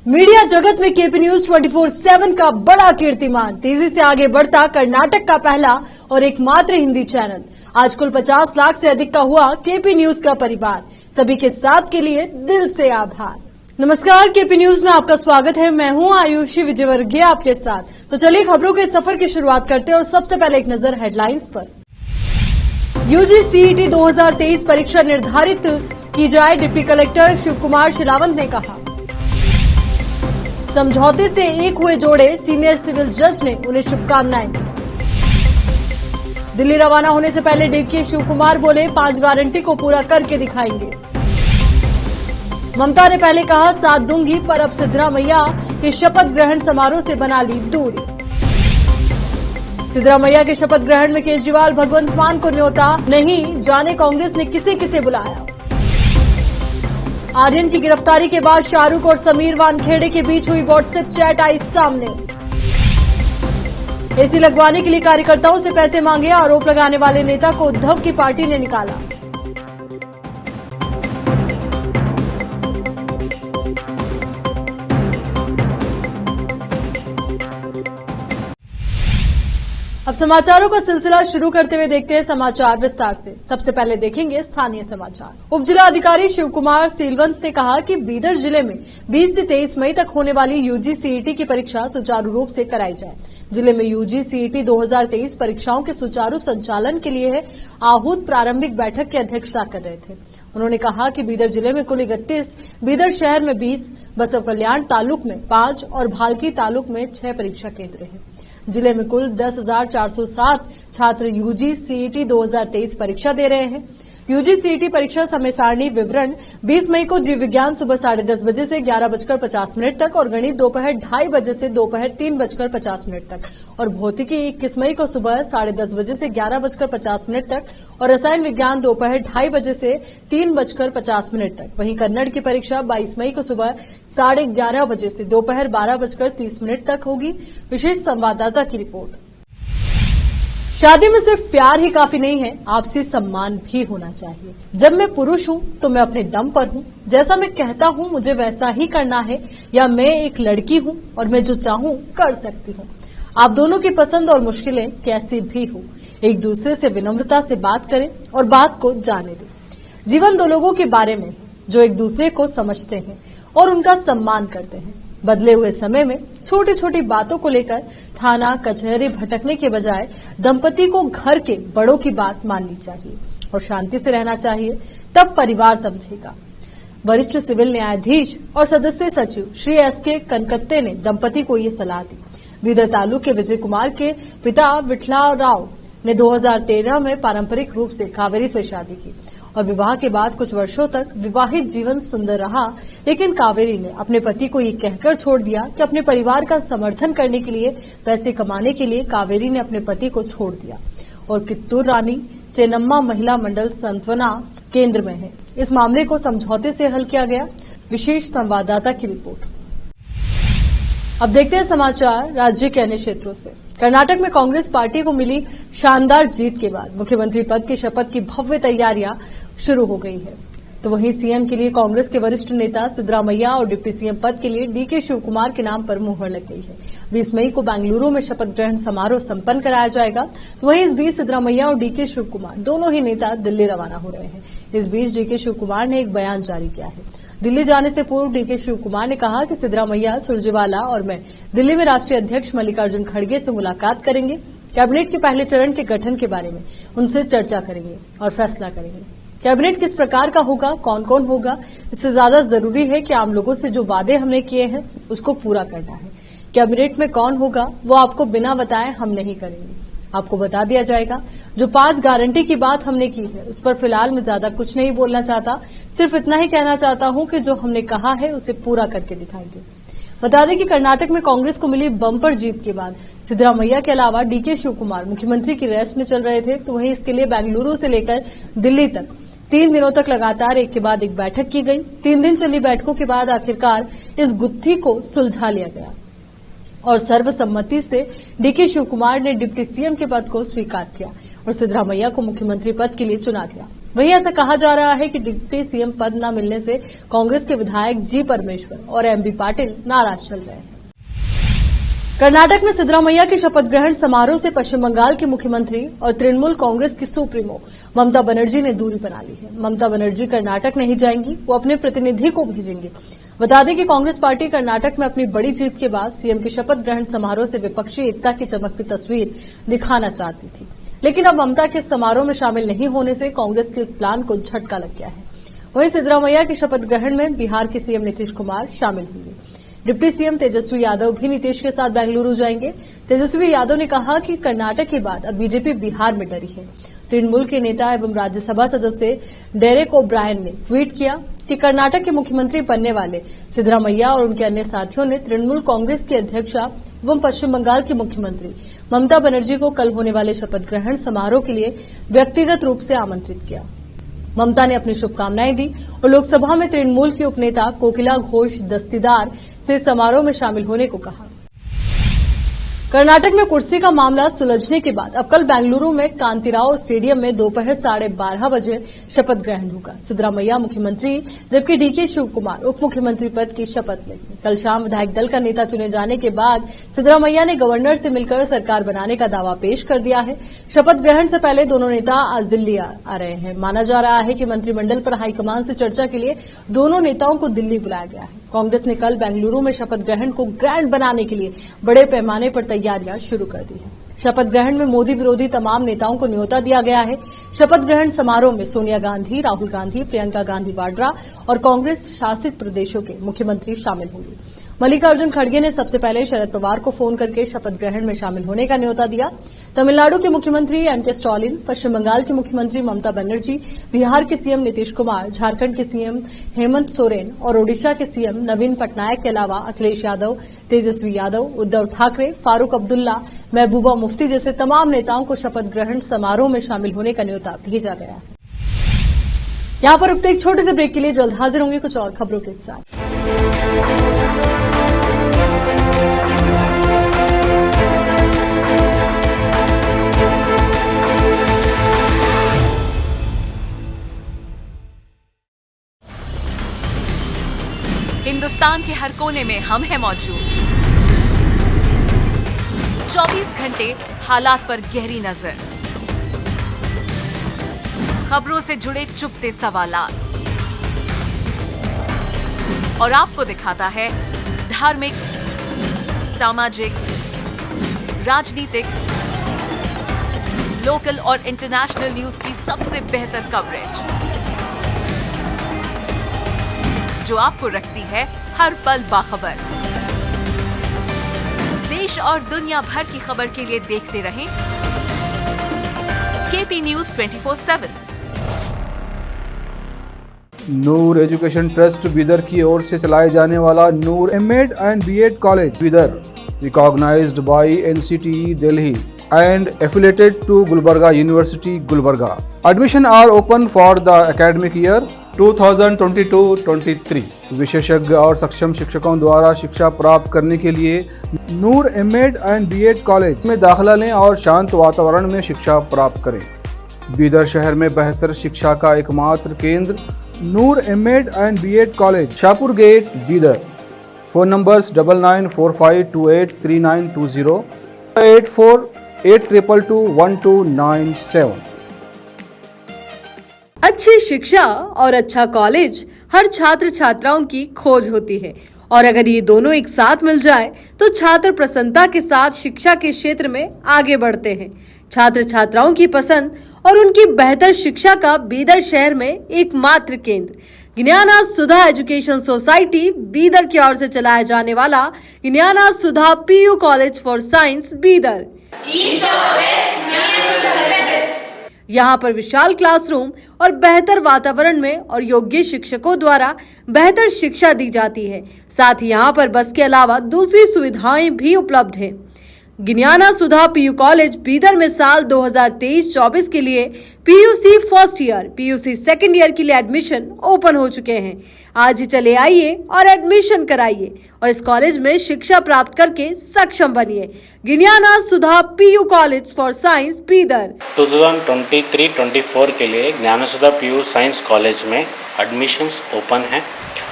Media जगत में KP news 24/7 का बड़ा कीर्तिमान, तेजी से आगे बढ़ता कर्नाटक का पहला और एकमात्र हिंदी चैनल। आज कुल 50 लाख से अधिक का हुआ केपी न्यूज का परिवार। सभी के साथ के लिए दिल से आभार। नमस्कार, केपी न्यूज में आपका स्वागत है। मैं हूं आयुषी विजयवर्गीय आपके साथ। तो चलिए खबरों के सफर की शुरुआत करते हैं और सबसे पहले एक नजर हेडलाइंस पर। यूजी सीईटी 2023 परीक्षा निर्धारित की जाए, डिप्टी कलेक्टर शिव कुमार शिलावंत ने कहा। समझौते से एक हुए जोड़े, सीनियर सिविल जज ने उन्हें शुभकामनाएं दी। दिल्ली रवाना होने से पहले डीके शिव कुमार बोले, 5 गारंटी को पूरा करके दिखाएंगे। ममता ने पहले कहा साथ दूंगी, पर अब सिद्धरामैया के शपथ ग्रहण समारोह से बना ली दूरी। सिद्धरामैया के शपथ ग्रहण में केजरीवाल भगवंत मान को न्योता नहीं, जाने कांग्रेस ने किसे किसे बुलाया। आर्यन की गिरफ्तारी के बाद शाहरुख और समीर वानखेड़े के बीच हुई व्हाट्सएप चैट आई सामने। एसी लगवाने के लिए कार्यकर्ताओं से पैसे मांगे, आरोप लगाने वाले नेता को उद्धव की पार्टी ने निकाला। अब समाचारों का सिलसिला शुरू करते हुए देखते हैं समाचार विस्तार से। सबसे पहले देखेंगे स्थानीय समाचार। उप जिला अधिकारी शिव कुमार सीलवंत ने कहा कि बीदर जिले में 20 से 23 मई तक होने वाली यूजी सीईटी की परीक्षा सुचारू रूप से कराई जाए। जिले में यूजी सीईटी 2023 परीक्षाओं के सुचारू संचालन के लिए आहूत प्रारंभिक बैठक की अध्यक्षता कर रहे थे। उन्होंने कहा कि बीदर जिले में कुल 31, बीदर शहर में 20, बसव कल्याण तालुक में 5 और भालकी तालुक में 6 परीक्षा केंद्र हैं। जिले में कुल 10,407 छात्र यूजी सीईटी 2023 परीक्षा दे रहे हैं। यूजी सीईटी परीक्षा समय सारणी विवरण 20 मई को जीव विज्ञान सुबह 10:30 बजे से 11:50 तक और गणित दोपहर 2:30 बजे से दोपहर 3:50 तक और भौतिकी 21 मई को सुबह 10:30 बजे से 11:50 तक और रसायन विज्ञान दोपहर 2:30 बजे से 3:50 तक। वहीं कन्नड़ की परीक्षा 22 मई को सुबह 11:30 बजे से दोपहर 12:30 तक होगी। विशेष संवाददाता की रिपोर्ट। शादी में सिर्फ प्यार ही काफी नहीं है, आपसी सम्मान भी होना चाहिए। जब मैं पुरुष हूँ तो मैं अपने दम पर हूँ, जैसा मैं कहता हूँ मुझे वैसा ही करना है, या मैं एक लड़की हूँ और मैं जो चाहूँ कर सकती हूँ। आप दोनों की पसंद और मुश्किलें कैसी भी हो, एक दूसरे से विनम्रता से बात करें और बात को जाने दें। जीवन दो लोगों के बारे में जो एक दूसरे को समझते हैं और उनका सम्मान करते हैं। बदले हुए समय में छोटी छोटी बातों को लेकर थाना कचहरी भटकने के बजाय दंपति को घर के बड़ों की बात माननी चाहिए और शांति से रहना चाहिए, तब परिवार समझेगा। वरिष्ठ सिविल न्यायाधीश और सदस्य सचिव श्री एसके कनकत्ते ने दंपति को ये सलाह दी। बीदर तालुक के विजय कुमार के पिता विठला राव ने 2013 में पारंपरिक रूप से कावेरी से शादी की और विवाह के बाद कुछ वर्षों तक विवाहित जीवन सुंदर रहा, लेकिन कावेरी ने अपने पति को ये कहकर छोड़ दिया कि अपने परिवार का समर्थन करने के लिए, पैसे कमाने के लिए कावेरी ने अपने पति को छोड़ दिया और कित्तूर रानी चेन्नम्मा महिला मंडल सांत्वना केंद्र में है। इस मामले को समझौते से हल किया गया। विशेष संवाददाता की रिपोर्ट। अब देखते हैं समाचार राज्य के अन्य क्षेत्रों से। कर्नाटक में कांग्रेस पार्टी को मिली शानदार जीत के बाद मुख्यमंत्री पद की शपथ की भव्य तैयारियां शुरू हो गई है। तो वहीं सीएम के लिए कांग्रेस के वरिष्ठ नेता सिद्धरामैया और डिप्टी सीएम पद के लिए डीके शिव कुमार के नाम पर मुहर लग गई है। 20 मई को बेंगलुरु में शपथ ग्रहण समारोह संपन्न कराया जाएगा। तो वहीं इस बीच सिद्धरामैया और डीके शिव कुमार दोनों ही नेता दिल्ली रवाना हो रहे हैं। इस बीच डीके शिव कुमार ने एक बयान जारी किया है। दिल्ली जाने से पूर्व डीके शिव कुमार ने कहा कि सिद्धरामैया, सुरजेवाला और मैं दिल्ली में राष्ट्रीय अध्यक्ष मल्लिकार्जुन खड़गे से मुलाकात करेंगे। कैबिनेट के पहले चरण के गठन के बारे में उनसे चर्चा करेंगे और फैसला करेंगे। कैबिनेट किस प्रकार का होगा, कौन कौन होगा, इससे ज्यादा जरूरी है कि आम लोगों से जो वादे हमने किए हैं उसको पूरा करना है। कैबिनेट में कौन होगा वो आपको बिना बताए हम नहीं करेंगे, आपको बता दिया जाएगा। जो 5 गारंटी की बात हमने की है उस पर फिलहाल मैं ज्यादा कुछ नहीं बोलना चाहता, सिर्फ इतना ही कहना चाहता हूं कि जो हमने कहा है उसे पूरा करके दिखाएंगे। बता दें कि कर्नाटक में कांग्रेस को मिली बम्पर जीत के बाद सिद्धरामैया के अलावा डीके शिव कुमार मुख्यमंत्री की रेस में चल रहे थे। तो वहीं इसके लिए बेंगलुरु से लेकर दिल्ली तक 3 दिनों तक लगातार एक के बाद एक बैठक की गई। 3 दिन चली बैठकों के बाद आखिरकार इस गुत्थी को सुलझा लिया गया और सर्वसम्मति से डीके शिव कुमार ने डिप्टी सीएम के पद को स्वीकार किया और सिद्धरामैया को मुख्यमंत्री पद के लिए चुना गया। वहीं ऐसा कहा जा रहा है कि डिप्टी सीएम पद न मिलने से कांग्रेस के विधायक जी परमेश्वर और एमबी पाटिल नाराज चल रहे हैं। कर्नाटक में सिद्धरामैया के शपथ ग्रहण समारोह से पश्चिम बंगाल के मुख्यमंत्री और तृणमूल कांग्रेस की सुप्रीमो ममता बनर्जी ने दूरी बना ली है। ममता बनर्जी कर्नाटक नहीं जाएंगी, वो अपने प्रतिनिधि को भेजेंगे। बता दें कि कांग्रेस पार्टी कर्नाटक में अपनी बड़ी जीत के बाद सीएम के शपथ ग्रहण समारोह से विपक्षी एकता की चमकती तस्वीर दिखाना चाहती थी, लेकिन अब ममता के समारोह में शामिल नहीं होने से कांग्रेस के इस प्लान को झटका लग गया है। वहीं सिद्धरामैया के शपथ ग्रहण में बिहार के सीएम नीतीश कुमार शामिल होंगे। डिप्टी सीएम तेजस्वी यादव भी नीतीश के साथ बेंगलुरु जाएंगे। तेजस्वी यादव ने कहा कि कर्नाटक के बाद अब बीजेपी बिहार में डरी है। तृणमूल के नेता एवं राज्यसभा सदस्य डेरेक ओब्रायन ने ट्वीट किया कि कर्नाटक के मुख्यमंत्री बनने वाले सिद्धरामैया और उनके अन्य साथियों ने तृणमूल कांग्रेस की अध्यक्षा एवं पश्चिम बंगाल की मुख्यमंत्री ममता बनर्जी को कल होने वाले शपथ ग्रहण समारोह के लिए व्यक्तिगत रूप से आमंत्रित किया। ममता ने अपनी शुभकामनाएं दी और लोकसभा में तृणमूल की उपनेता कोकिला घोष दस्तीदार से समारोह में शामिल होने को कहा। कर्नाटक में कुर्सी का मामला सुलझने के बाद अब कल बेंगलुरु में कांतिराव स्टेडियम में दोपहर 12:30 बजे शपथ ग्रहण होगा। सिद्धरामैया मुख्यमंत्री जबकि डीके शिवकुमार उप मुख्यमंत्री पद की शपथ लेंगे। कल शाम विधायक दल का नेता चुने जाने के बाद सिद्धरामैया ने गवर्नर से मिलकर सरकार बनाने का दावा पेश कर दिया है। शपथ ग्रहण से पहले दोनों नेता आज दिल्ली आ रहे हैं। माना जा रहा है कि मंत्रिमंडल पर हाईकमान से चर्चा के लिए दोनों नेताओं को दिल्ली बुलाया गया है। कांग्रेस ने कल बेंगलुरु में शपथ ग्रहण को ग्रैंड बनाने के लिए बड़े पैमाने पर तैयारियां शुरू कर दी है। शपथ ग्रहण में मोदी विरोधी तमाम नेताओं को न्योता दिया गया है। शपथ ग्रहण समारोह में सोनिया गांधी, राहुल गांधी, प्रियंका गांधी वाड्रा और कांग्रेस शासित प्रदेशों के मुख्यमंत्री शामिल होंगे। मल्लिकार्जुन खड़गे ने सबसे पहले शरद पवार को फोन करके शपथ ग्रहण में शामिल होने का न्योता दिया। तमिलनाडु के मुख्यमंत्री एमके स्टालिन, पश्चिम बंगाल की मुख्यमंत्री ममता बनर्जी, बिहार के सीएम नीतीश कुमार, झारखंड के सीएम हेमंत सोरेन और ओडिशा के सीएम नवीन पटनायक के अलावा अखिलेश यादव, तेजस्वी यादव, उद्धव ठाकरे, फारूक अब्दुल्ला, महबूबा मुफ्ती जैसे तमाम नेताओं को शपथ ग्रहण समारोह में शामिल होने का न्योता भेजा गया है। यहां पर रुकते एक छोटे से ब्रेक के लिए जल्द हाजिर होंगे कुछ और खबरों के साथ। हिंदुस्तान के हर कोने में हम हैं मौजूद। 24 घंटे हालात पर गहरी नजर, खबरों से जुड़े चुपते सवालात और आपको दिखाता है धार्मिक, सामाजिक, राजनीतिक, लोकल और इंटरनेशनल न्यूज की सबसे बेहतर कवरेज जो आपको रखती है हर पल बाखबर। देश और दुनिया भर की खबर के लिए देखते रहें KP news 24/7। Noor education trust Bidar की ओर से चलाए जाने वाला Noor MEd and BEd college Bidar, recognised by NCTE Delhi and affiliated to Gulbarga University, Gulbarga. Admission are open for the academic year 2022-23. विशेषज्ञ और सक्षम शिक्षकों द्वारा शिक्षा प्राप्त करने के लिए नूर एमएड एंड बीएड कॉलेज में दाखिला लें और शांत वातावरण में शिक्षा प्राप्त करें। बीदर शहर में बेहतर शिक्षा का एकमात्र केंद्र Noor MEd and BEd college, Shahpur gate, Bidar. Phone numbers 9945283920, 8482221297। अच्छी शिक्षा और अच्छा कॉलेज हर छात्र छात्राओं की खोज होती है और अगर ये दोनों एक साथ मिल जाए तो छात्र प्रसन्नता के साथ शिक्षा के क्षेत्र में आगे बढ़ते हैं। छात्र छात्राओं की पसंद और उनकी बेहतर शिक्षा का बीदर शहर में एकमात्र केंद्र ज्ञाना सुधा एजुकेशन सोसाइटी बीदर की ओर से चलाया जाने वाला Gnana Sudha PU college for science Bidar. यहाँ पर विशाल क्लासरूम और बेहतर वातावरण में और योग्य शिक्षकों द्वारा बेहतर शिक्षा दी जाती है। साथ ही यहाँ पर बस के अलावा दूसरी सुविधाएं भी उपलब्ध हैं। ज्ञाना सुधा पीयू कॉलेज बीदर में साल 2023-24 के लिए PUC first year, PUC second year के लिए एडमिशन ओपन हो चुके हैं। आज ही चले आइए और एडमिशन कराइए और इस कॉलेज में शिक्षा प्राप्त करके सक्षम बनिए। Gnana Sudha PU college for science Bidar. 2023-24 के लिए ज्ञानसुधा पीयू साइंस कॉलेज में एडमिशन्स ओपन हैं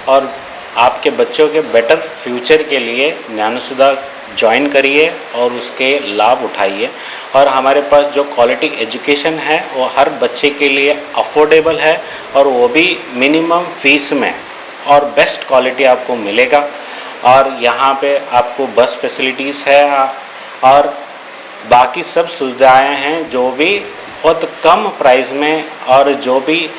और आपके बच्चों के बेटर फ्यूचर के लिए ज्ञानसुधा ज्वाइन करिए और उसके लाभ उठाइए। और हमारे पास जो क्वालिटी एजुकेशन है वो हर बच्चे के लिए अफोर्डेबल है और वो भी मिनिमम फीस में और बेस्ट क्वालिटी आपको मिलेगा। और यहाँ पे आपको बस फैसिलिटीज़ है और बाकी सब सुविधाएं हैं जो भी बहुत कम प्राइस में और जो भी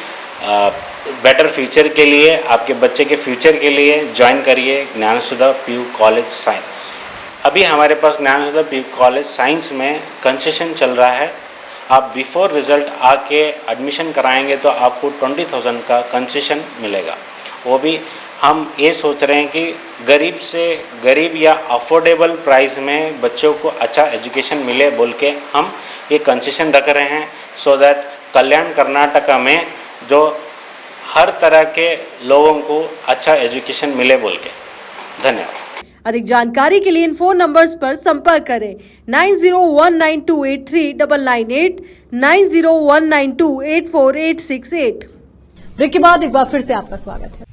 बेटर फ्यूचर के लिए आपके बच्चे के फ्यूचर के लिए ज्वाइन करिए ज्ञानसुधा पीयू कॉलेज साइंस। अभी हमारे पास ज्ञानसुधा पीयू कॉलेज साइंस में कंसेशन चल रहा है। आप बिफोर रिज़ल्ट आके एडमिशन कराएंगे तो आपको 20,000 का कंसेशन मिलेगा। वो भी हम ये सोच रहे हैं कि गरीब से गरीब या अफोर्डेबल प्राइस में बच्चों को अच्छा एजुकेशन मिले बोल के हम ये कंसेशन रख रहे हैं सो दैट कल्याण कर्नाटका में जो हर तरह के लोगों को अच्छा एजुकेशन मिले बोल के। धन्यवाद। अधिक जानकारी के लिए इन फोन नंबर्स पर संपर्क करें 9019283998, 9019284868। ब्रेक के बाद एक बार फिर से आपका स्वागत है।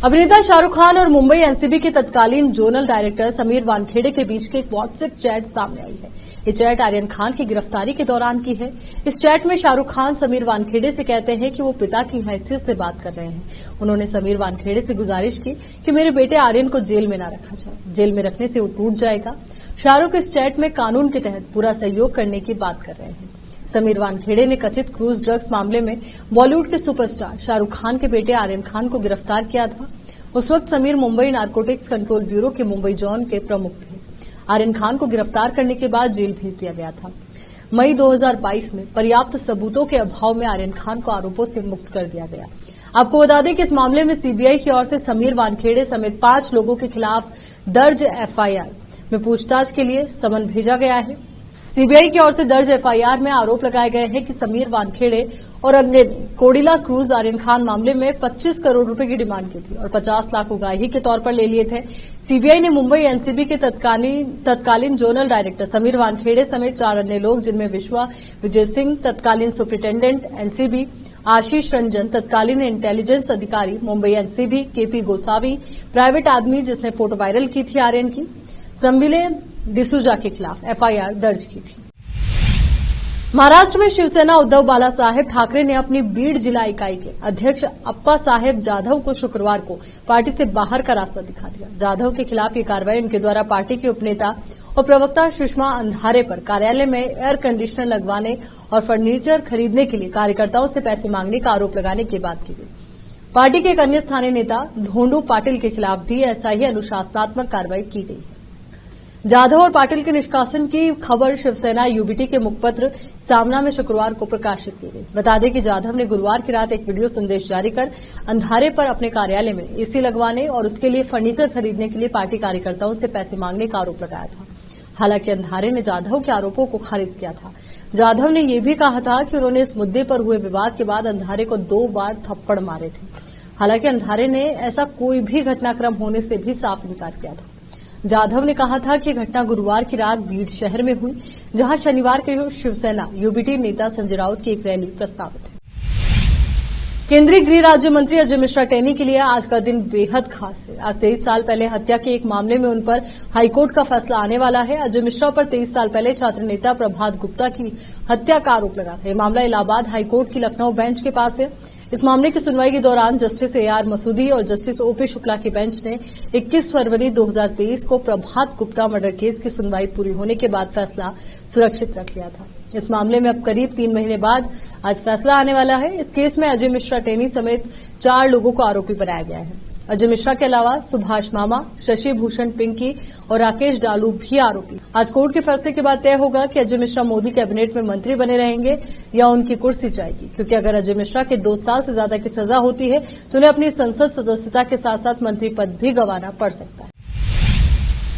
अभिनेता शाहरुख खान और मुंबई एनसीबी के तत्कालीन जोनल डायरेक्टर समीर वानखेड़े के बीच की एक व्हाट्सएप चैट सामने आई है। ये चैट आर्यन खान की गिरफ्तारी के दौरान की है। इस चैट में शाहरुख खान समीर वानखेड़े से कहते हैं कि वो पिता की हैसियत से बात कर रहे हैं। उन्होंने समीर वानखेड़े से गुजारिश की कि मेरे बेटे आर्यन को जेल में न रखा जाए, जेल में रखने से वो टूट जाएगा। शाहरुख इस चैट में कानून के तहत पूरा सहयोग करने की बात कर रहे हैं। समीर वानखेड़े ने कथित क्रूज ड्रग्स मामले में बॉलीवुड के सुपरस्टार शाहरुख खान के बेटे आर्यन खान को गिरफ्तार किया था। उस वक्त Sameer Mumbai narcotics control bureau के मुंबई जोन के प्रमुख थे। आर्यन खान को गिरफ्तार करने के बाद जेल भेज दिया गया था। मई 2022 में पर्याप्त सबूतों के अभाव में आर्यन खान को आरोपों से मुक्त कर दिया गया। आपको बता दें कि इस मामले में सीबीआई की ओर से समीर वानखेड़े समेत 5 लोगों के खिलाफ दर्ज एफआईआर में पूछताछ के लिए समन भेजा गया है। सीबीआई की ओर से दर्ज एफआईआर में आरोप लगाए गए हैं कि समीर वानखेड़े और अन्य कोडिला क्रूज आर्यन खान मामले में 25 करोड़ रुपए की डिमांड की थी और 50 लाख उगाही के तौर पर ले लिए थे। सीबीआई ने मुंबई एनसीबी के तत्कालीन जोनल डायरेक्टर समीर वानखेड़े समेत 4 अन्य लोग जिनमें विश्वा विजय सिंह तत्कालीन सुपरिटेंडेंट एनसीबी, आशीष रंजन तत्कालीन इंटेलिजेंस अधिकारी Mumbai NCB, KP Gosavi private आदमी जिसने फोटो वायरल की थी आर्यन की, संविले डिसूजा के खिलाफ एफआईआर दर्ज की थी। महाराष्ट्र में शिवसेना उद्धव बाला साहेब ठाकरे ने अपनी बीड़ जिला इकाई के अध्यक्ष अप्पा साहेब जाधव को शुक्रवार को पार्टी से बाहर का रास्ता दिखा दिया। जाधव के खिलाफ ये कार्रवाई उनके द्वारा पार्टी के उपनेता और प्रवक्ता सुषमा अंधारे पर कार्यालय में एयर कंडीशनर लगवाने और फर्नीचर खरीदने के लिए कार्यकर्ताओं से पैसे मांगने का आरोप लगाने के बाद की गई। पार्टी के एक अन्य स्थानीय नेता धोंडू पाटिल के खिलाफ भी ऐसा ही अनुशासनात्मक कार्रवाई की गई है। जाधव और पाटिल के निष्कासन की खबर शिवसेना यूबीटी के मुखपत्र सामना में शुक्रवार को प्रकाशित की गई। बता दें कि जाधव ने गुरुवार की रात एक वीडियो संदेश जारी कर अंधारे पर अपने कार्यालय में एसी लगवाने और उसके लिए फर्नीचर खरीदने के लिए पार्टी कार्यकर्ताओं से पैसे मांगने का आरोप लगाया था। हालांकि अंधारे ने जाधव के आरोपों को खारिज किया था। जाधव ने यह भी कहा था कि उन्होंने इस मुद्दे पर हुए विवाद के बाद अंधारे को 2 बार थप्पड़ मारे थे। हालांकि अंधारे ने ऐसा कोई भी घटनाक्रम होने से भी साफ इनकार किया था। जाधव ने कहा था कि घटना गुरुवार की रात बीड़ शहर में हुई, जहां शनिवार के शिवसेना यूबीटी नेता संजय राउत की एक रैली प्रस्तावित है। केंद्रीय गृह राज्य मंत्री अजय मिश्रा टेनी के लिए आज का दिन बेहद खास है। आज 23 साल पहले हत्या के एक मामले में उन पर हाईकोर्ट का फैसला आने वाला है। अजय मिश्रा पर 23 साल पहले छात्र नेता प्रभात गुप्ता की हत्या का आरोप लगा था। यह मामला इलाहाबाद हाईकोर्ट की लखनऊ बेंच के पास है। इस मामले की सुनवाई के दौरान जस्टिस एआर मसूदी और जस्टिस ओपी शुक्ला की बेंच ने 21 फरवरी 2023 को प्रभात गुप्ता मर्डर केस की सुनवाई पूरी होने के बाद फैसला सुरक्षित रख लिया था। इस मामले में अब करीब 3 महीने बाद आज फैसला आने वाला है। इस केस में अजय मिश्रा टेनी समेत 4 लोगों को आरोपी बनाया गया है। अजय मिश्रा के अलावा सुभाष मामा, शशि भूषण पिंकी और राकेश डालू भी आरोपी। आज कोर्ट के फैसले के बाद तय होगा कि अजय मिश्रा मोदी कैबिनेट में मंत्री बने रहेंगे या उनकी कुर्सी जाएगी, क्योंकि अगर अजय मिश्रा के 2 साल से ज्यादा की सजा होती है तो उन्हें अपनी संसद सदस्यता के साथ साथ मंत्री पद भी गंवाना पड़ सकता है।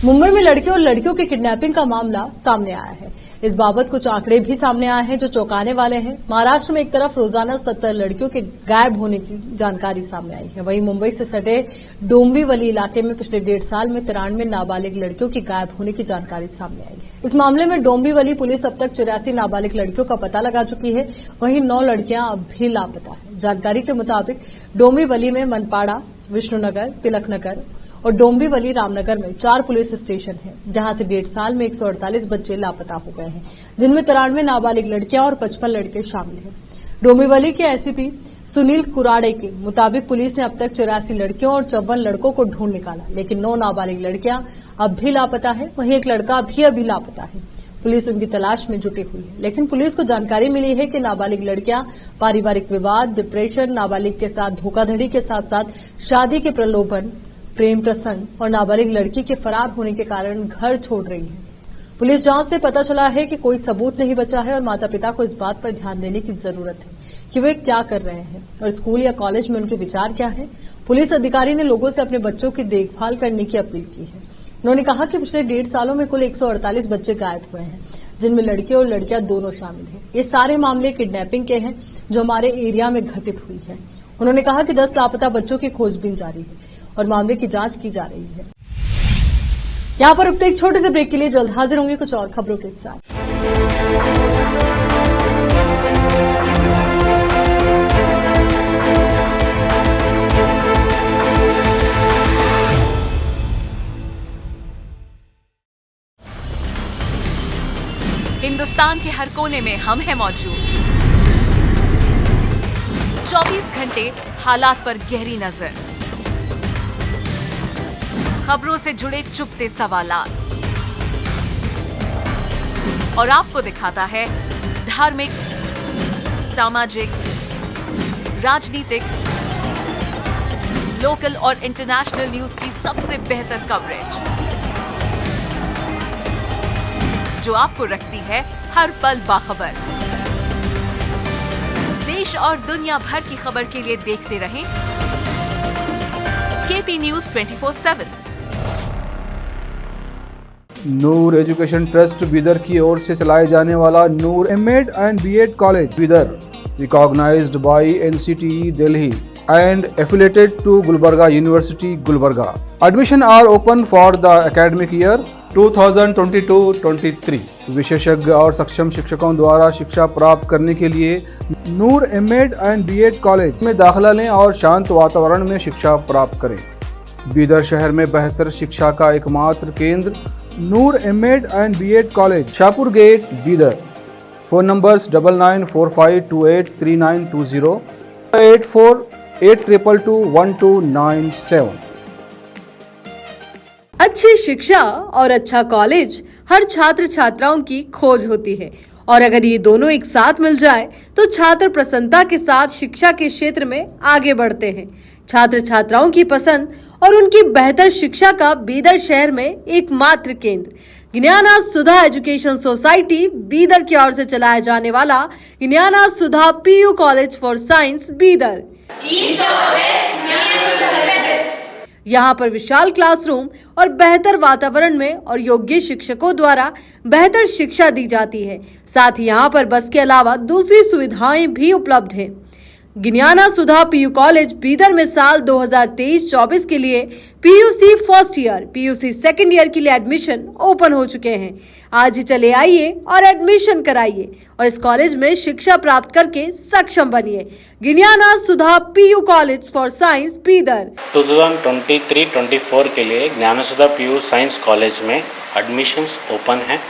मुंबई में लड़के और लड़कियों की किडनैपिंग का मामला सामने आया है। इस बाबत कुछ आंकड़े भी सामने आए हैं जो चौंकाने वाले हैं। महाराष्ट्र में एक तरफ रोजाना 70 लड़कियों के गायब होने की जानकारी सामने आई है, वहीं मुंबई से सटे डोंबिवली इलाके में पिछले 1.5 साल में 93 नाबालिग लड़कियों की गायब होने की जानकारी सामने आई है। इस मामले में डोंबिवली पुलिस अब तक 84 नाबालिग लड़कियों का पता लगा चुकी है, वहीं 9 लड़कियां अब भी लापता है। जानकारी के मुताबिक डोंबिवली में मनपाड़ा, विष्णुनगर, तिलकनगर और डोंबिवली रामनगर में 4 पुलिस स्टेशन हैं, जहां से 1.5 साल में 148 बच्चे लापता हो गए हैं, जिनमें 93 नाबालिग लड़कियां और 55 लड़के शामिल हैं। डोंबिवली के एसपी सुनील कुराड़े के मुताबिक पुलिस ने अब तक 84 लड़कियों और 54 लड़कों को ढूंढ निकाला, लेकिन 9 नाबालिग लड़कियां अब भी लापता है, वहीं एक लड़का भी अभी लापता है। पुलिस उनकी तलाश में जुटी हुई है, लेकिन पुलिस को जानकारी मिली है कि नाबालिग लड़कियां पारिवारिक विवाद, डिप्रेशन, नाबालिग के साथ धोखाधड़ी के साथ साथ शादी के प्रलोभन, प्रेम प्रसंग और नाबालिग लड़की के फरार होने के कारण घर छोड़ रही है। पुलिस जांच से पता चला है कि कोई सबूत नहीं बचा है और माता पिता को इस बात पर ध्यान देने की जरूरत है कि वे क्या कर रहे हैं और स्कूल या कॉलेज में उनके विचार क्या है। पुलिस अधिकारी ने लोगों से अपने बच्चों की देखभाल करने की अपील की है। उन्होंने कहा कि पिछले 1.5 सालों में कुल 148 बच्चे गायब हुए हैं, जिनमें लड़के और लड़कियां दोनों शामिल हैं। ये सारे मामले किडनैपिंग के हैं जो हमारे एरिया में घटित हुई है। उन्होंने कहा कि 10 लापता बच्चों की खोजबीन जारी है और मामले की जांच की जा रही है। यहां पर रुकते एक छोटे से ब्रेक के लिए, जल्द हाजिर होंगे कुछ और खबरों के साथ। हिंदुस्तान के हर कोने में हम हैं मौजूद। 24 घंटे हालात पर गहरी नजर, खबरों से जुड़े चुपते सवालात और आपको दिखाता है धार्मिक, सामाजिक, राजनीतिक, लोकल और इंटरनेशनल न्यूज की सबसे बेहतर कवरेज, जो आपको रखती है हर पल बाखबर। देश और दुनिया भर की खबर के लिए देखते रहें KP news 24/7। Noor education trust Bidar की ओर से चलाए जाने वाला Noor MEd and BEd college Bidar, recognised by NCTE Delhi and affiliated to Gulbarga University, Gulbarga. Admission are open for the academic year 2022-23. विशेषज्ञ और सक्षम शिक्षकों द्वारा शिक्षा प्राप्त करने के लिए नूर एमएड एंड बीएड कॉलेज में दाखिला लें और शांत वातावरण में शिक्षा प्राप्त करें। बीदर शहर में बेहतर शिक्षा का एकमात्र केंद्र Noor MEd and BEd college, Shahpur gate, Bidar. Phone numbers 9945283920, 8482221297। अच्छी शिक्षा और अच्छा कॉलेज हर छात्र छात्राओं की खोज होती है, और अगर ये दोनों एक साथ मिल जाए तो छात्र प्रसन्नता के साथ शिक्षा के क्षेत्र में आगे बढ़ते हैं। छात्र छात्राओं की पसंद और उनकी बेहतर शिक्षा का बीदर शहर में एकमात्र केंद्र ज्ञाना सुधा एजुकेशन सोसाइटी बीदर की ओर से चलाया जाने वाला Gnana Sudha PU college for science Bidar. यहाँ पर विशाल क्लासरूम और बेहतर वातावरण में और योग्य शिक्षकों द्वारा बेहतर शिक्षा दी जाती है। साथ ही यहाँ पर बस के अलावा दूसरी सुविधाएं भी उपलब्ध हैं। ज्ञाना सुधा पीयू कॉलेज बीदर में साल 2023-24 के लिए PUC first year, PUC second year के लिए एडमिशन ओपन हो चुके हैं। आज ही चले आइए और एडमिशन कराइए और इस कॉलेज में शिक्षा प्राप्त करके सक्षम बनिए। Gnana Sudha PU college for science Bidar. 2023-24 के लिए Gnana Sudha PU science college में एडमिशन्स ओपन हैं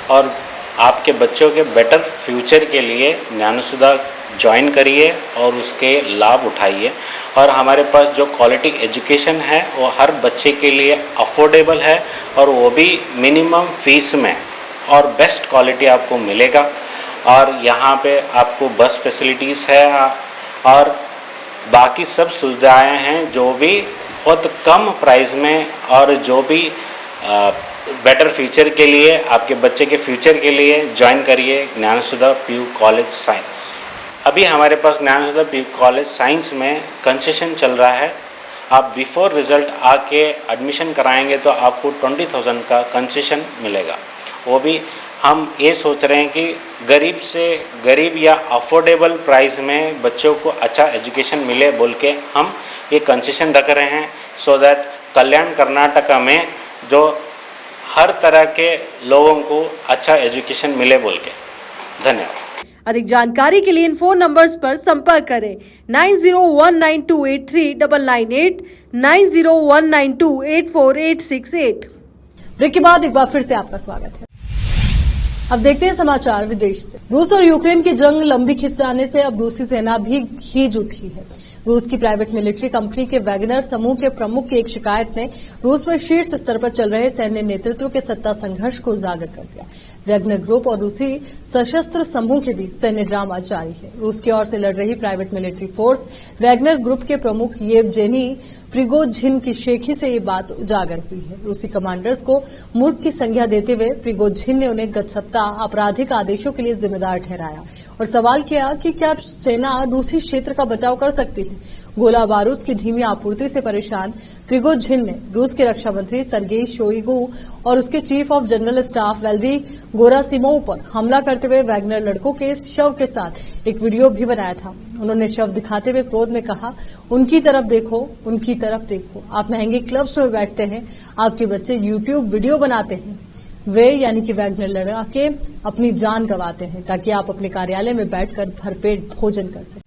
और आपके बच्चों के बेटर फ्यूचर के लिए ज्ञाना सुधा ज्वाइन करिए और उसके लाभ उठाइए। और हमारे पास जो क्वालिटी एजुकेशन है वो हर बच्चे के लिए अफोर्डेबल है और वो भी मिनिमम फीस में और बेस्ट क्वालिटी आपको मिलेगा। और यहाँ पे आपको बस फैसिलिटीज़ है और बाकी सब सुविधाएं हैं जो भी बहुत कम प्राइस में और जो भी बेटर फ्यूचर के लिए आपके बच्चे के फ्यूचर के लिए ज्वाइन करिए ज्ञाना सुधा पीयू कॉलेज साइंस। अभी हमारे पास ज्ञाना सुधा पीयू कॉलेज साइंस में कंसेशन चल रहा है। आप बिफोर रिज़ल्ट आके एडमिशन कराएंगे तो आपको 20,000 का कंसेशन मिलेगा, वो भी हम ये सोच रहे हैं कि गरीब से गरीब या अफोर्डेबल प्राइस में बच्चों को अच्छा एजुकेशन मिले बोल के हम ये कंसेशन रख रहे हैं, सो दैट कल्याण कर्नाटका में जो हर तरह के लोगों को अच्छा एजुकेशन मिले बोल के। धन्यवाद। अधिक जानकारी के लिए इन फोन नंबर्स पर संपर्क करें 9019283998, 9019284868। ब्रेक के बाद एक बार फिर से आपका स्वागत है। अब देखते हैं समाचार विदेश से। रूस और यूक्रेन की जंग लंबी खिंच जाने से अब रूसी सेना भी खींच उठी है। रूस की प्राइवेट मिलिट्री कंपनी के वैगनर समूह के प्रमुख की एक शिकायत ने रूस में शीर्ष स्तर पर चल रहे सैन्य नेतृत्व के सत्ता संघर्ष को उजागर कर दिया। वैगनर ग्रुप और रूसी सशस्त्र समूह के बीच सैन्य ड्रामा जारी है। रूस की ओर से लड़ रही private military force Wagner group के प्रमुख येवजेनी प्रिगोजिन की शेखी से ये बात उजागर हुई है। रूसी कमांडर्स को मूर्ख की संज्ञा देते हुए प्रिगोजिन ने उन्हें गत सप्ताह आपराधिक आदेशों के लिए जिम्मेदार ठहराया और सवाल किया कि क्या सेना रूसी क्षेत्र का बचाव कर सकती है। गोला बारूद की धीमी आपूर्ति से परेशान प्रिगोजिन ने रूस के रक्षा मंत्री सर्गेई शोइगु और उसके chief of general staff Valery Gerasimov पर हमला करते हुए वैगनर लड़कों के शव के साथ एक वीडियो भी बनाया था। उन्होंने शव दिखाते हुए क्रोध में कहा, उनकी तरफ देखो, उनकी तरफ देखो। आप महंगे क्लब्स में बैठते हैं, आपके बच्चे यूट्यूब वीडियो बनाते हैं। वे यानी कि वैगनर लड़के अपनी जान गंवाते हैं ताकि आप अपने कार्यालय में बैठकर भरपेट भोजन कर सकें।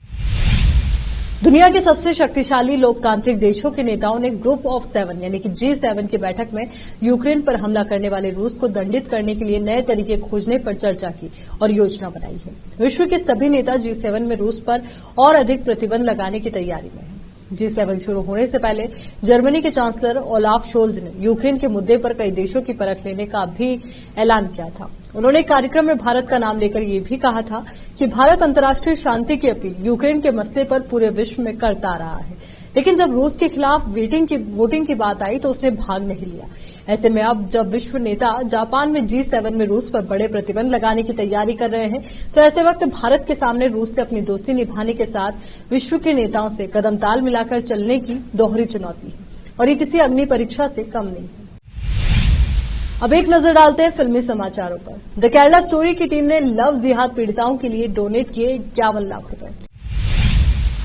दुनिया के सबसे शक्तिशाली लोकतांत्रिक देशों के नेताओं ने ग्रुप ऑफ 7 यानी कि G7 की बैठक में यूक्रेन पर हमला करने वाले रूस को दंडित करने के लिए नए तरीके खोजने पर चर्चा की और योजना बनाई है। विश्व के सभी नेता G7 में रूस पर और अधिक प्रतिबंध लगाने की तैयारी में हैं। G7 शुरू होने से पहले जर्मनी के चांसलर ओलाफ शोल्ज ने यूक्रेन के मुद्दे पर कई देशों की परख लेने का भी ऐलान किया था। उन्होंने कार्यक्रम में भारत का नाम लेकर ये भी कहा था कि भारत अंतर्राष्ट्रीय शांति की अपील यूक्रेन के मसले पर पूरे विश्व में करता रहा है, लेकिन जब रूस के खिलाफ वोटिंग की बात आई तो उसने भाग नहीं लिया। ऐसे में अब जब विश्व नेता जापान में G7 में रूस पर बड़े प्रतिबंध लगाने की तैयारी कर रहे हैं, तो ऐसे वक्त भारत के सामने रूस से अपनी दोस्ती निभाने के साथ विश्व के नेताओं से कदम ताल मिलाकर चलने की दोहरी चुनौती है और ये किसी अग्नि परीक्षा से कम नहीं है। अब एक नजर डालते हैं फिल्मी समाचारों पर। द केरला स्टोरी की टीम ने लव जिहाद पीड़िताओं के लिए डोनेट किए 51 लाख रुपए।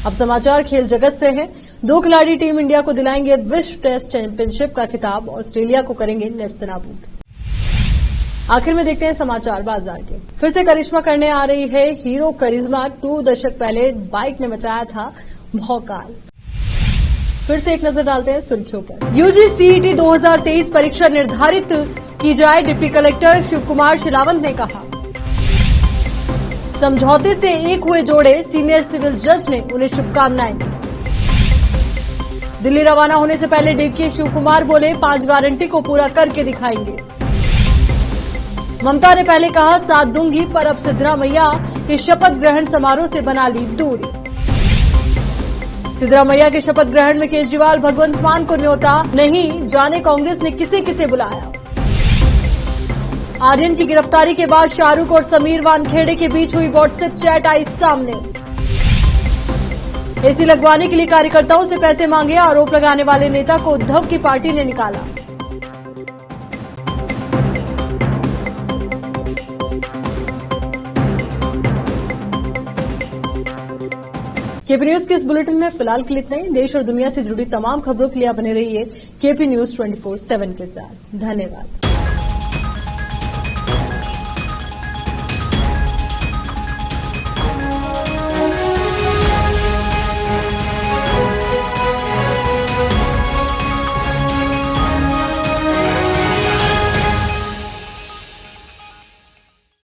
अब समाचार खेल जगत से हैं। 2 खिलाड़ी टीम इंडिया को दिलाएंगे विश्व टेस्ट चैंपियनशिप का खिताब, ऑस्ट्रेलिया को करेंगे नेस्तनाबूद। आखिर में देखते हैं समाचार बाजार के। फिर से करिश्मा करने आ रही है हीरो करिश्मा। 2 दशक पहले बाइक ने मचाया था भौकाल। फिर से एक नजर डालते हैं सुर्खियों पर। यूजी सीईटी 2023 परीक्षा निर्धारित की जाए, डिप्टी कलेक्टर शिव कुमार शिलावंत ने कहा। समझौते से एक हुए जोड़े, सीनियर सिविल जज ने उन्हें शुभकामनाएं दी। दिल्ली रवाना होने से पहले डीके शिव कुमार बोले, 5 गारंटी को पूरा करके दिखाएंगे। ममता ने पहले कहा साथ दूंगी, पर अब सिद्धरामैया के शपथ ग्रहण समारोह से बना ली दूरी। सिद्धरामैया के शपथ ग्रहण में केजरीवाल भगवंत मान को न्योता नहीं, जाने कांग्रेस ने किसे किसे बुलाया। आर्यन की गिरफ्तारी के बाद शाहरुख और समीर वानखेड़े के बीच हुई व्हाट्सएप चैट आई सामने। एसी लगवाने के लिए कार्यकर्ताओं से पैसे मांगे, आरोप लगाने वाले नेता को उद्धव की पार्टी ने निकाला। केपी न्यूज के इस बुलेटिन में फिलहाल के लिए इतना ही। देश और दुनिया से जुड़ी तमाम खबरों के लिए बने रहिए केपी न्यूज 24/7 के साथ। धन्यवाद।